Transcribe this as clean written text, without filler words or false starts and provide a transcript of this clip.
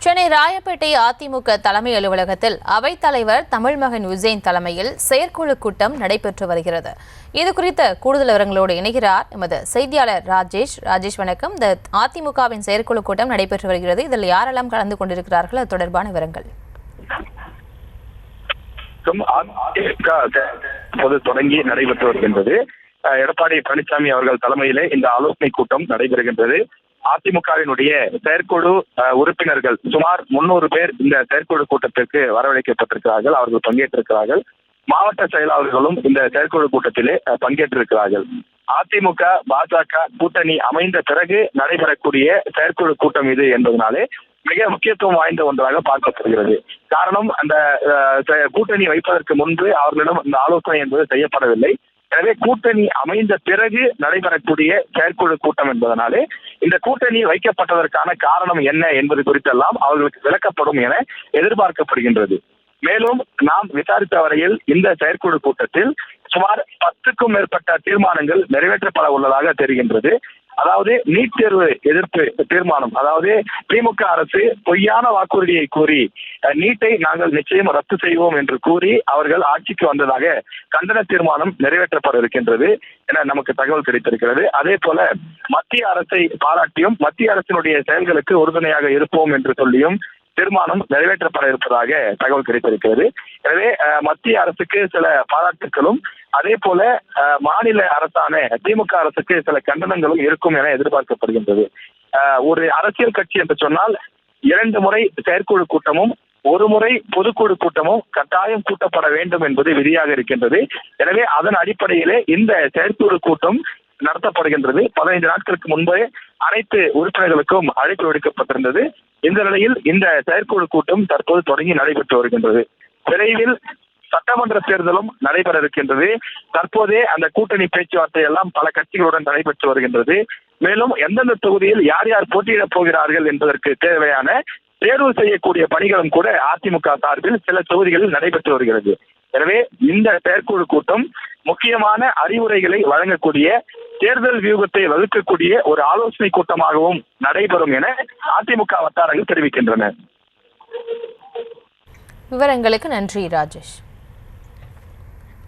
சென்னை ராயப்பேட்டை அதிமுக தலைமை அலுவலகத்தில் அவைத்தலைவர் தமிழ்மகன் உசேன் தலைமையில் செயற்குழு கூட்டம் நடைபெற்று வருகிறது. இது குறித்த கூடுதல் விவரங்களோடு இணைகிறார் எமது செய்தியாளர் ராஜேஷ். வணக்கம். இந்த அதிமுகவின் செயற்குழு கூட்டம் நடைபெற்று வருகிறது. இதில் யாரெல்லாம் கலந்து கொண்டிருக்கிறார்கள், அது தொடர்பான விவரங்கள்? தொடங்கி நடைபெற்று வருகின்றது. எடப்பாடி பழனிசாமி அவர்கள் தலைமையிலே இந்த ஆலோசனை கூட்டம் நடைபெறுகின்றது. அதிமுகவினுடைய செயற்குழு உறுப்பினர்கள் சுமார் 300 பேர் இந்த செயற்குழு கூட்டத்திற்கு வரவழைக்கப்பட்டிருக்கிறார்கள். அவர்கள் பங்கேற்றிருக்கிறார்கள். மாவட்ட செயலாளர்களும் இந்த செயற்குழு கூட்டத்திலே பங்கேற்றிருக்கிறார்கள். அதிமுக பாஜக கூட்டணி அமைந்த பிறகு நடைபெறக்கூடிய செயற்குழு கூட்டம் இது என்பதனாலே மிக முக்கியத்துவம் வாய்ந்த ஒன்றாக பார்க்கப்படுகிறது. காரணம், அந்த கூட்டணி வைப்பதற்கு முன்பு அவர்களிடம் இந்த ஆலோசனை என்பது செய்யப்படவில்லை. எனவே கூட்டணி அமைந்த பிறகு நடைபெறக்கூடிய செயற்குழு கூட்டம் என்பதனாலே இந்த கூட்டணி வைக்கப்பட்டதற்கான காரணம் என்ன என்பது குறித்தெல்லாம் அவர்களுக்கு விளக்கப்படும் என எதிர்பார்க்கப்படுகின்றது. மேலும் நாம் விசாரித்த வரையில் இந்த செயற்குழு கூட்டத்தில் சுமார் 10க்கும் மேற்பட்ட தீர்மானங்கள் நிறைவேற்றப்பட உள்ளதாக தெரிகின்றது. அதாவது நீட் தேர்வு எதிர்ப்பு தீர்மானம், அதாவது திமுக அரசு பொய்யான வாக்குறுதியை கூறி நீட்டை நாங்கள் நிச்சயம் ரத்து செய்வோம் என்று கூறி அவர்கள் ஆட்சிக்கு வந்ததாக கண்டன தீர்மானம் நிறைவேற்றப்பட இருக்கின்றது என நமக்கு தகவல் கிடைத்திருக்கிறது. அதே போல மத்திய அரசை பாராட்டியும் மத்திய அரசினுடைய செயல்களுக்கு உறுதுணையாக இருப்போம் என்று சொல்லியும் தீர்மானம் நிறைவேற்றப்பட இருப்பதாக தகவல் கிடைத்திருக்கிறது. எனவே மத்திய அரசுக்கு சில பாராட்டுகளும் அதே போல மாநில அரசான திமுக அரசுக்கு சில கண்டனங்களும் இருக்கும் என எதிர்பார்க்கப்படுகின்றது. ஒரு அரசியல் கட்சி என்று சொன்னால் 2 முறை செயற்குழு கூட்டமும் 1 முறை பொதுக்குழு கூட்டமும் கட்டாயம் கூட்டப்பட வேண்டும் என்பது விதியாக இருக்கின்றது. எனவே அதன் அடிப்படையிலே இந்த செயற்குழு கூட்டம் நடத்தப்படுகின்றது. 15 நாட்களுக்கு முன்பே அனைத்து உறுப்பினர்களுக்கும் அழைப்பு விடுக்கப்பட்டிருந்தது. இந்த நிலையில் இந்த செயற்குழு கூட்டம் தற்போது தொடங்கி நடைபெற்று வருகின்றது. விரைவில் சட்டமன்ற தேர்தலும் நடைபெற இருக்கின்றது. தற்போதே அந்த கூட்டணி பேச்சுவார்த்தை எல்லாம் பல கட்சிகளுடன் நடைபெற்று வருகின்றது. மேலும் எந்தெந்த தொகுதியில் யார் யார் போட்டியிடப் போகிறார்கள் என்பதற்கு தேவையான தேர்வு செய்யக்கூடிய பணிகளும் கூட அதிமுக சார்பில் சில தொகுதிகளில் நடைபெற்று வருகிறது. எனவே இந்த செயற்குழு கூட்டம் முக்கியமான அறிவுரைகளை வழங்கக்கூடிய, தேர்தல் வியூகத்தை வகுக்கக்கூடிய ஒரு ஆலோசனை கூட்டமாகவும் நடைபெறும் என அதிமுக வட்டாரங்கள் தெரிவிக்கின்றன. விவரங்களுக்கு நன்றி ராஜேஷ்.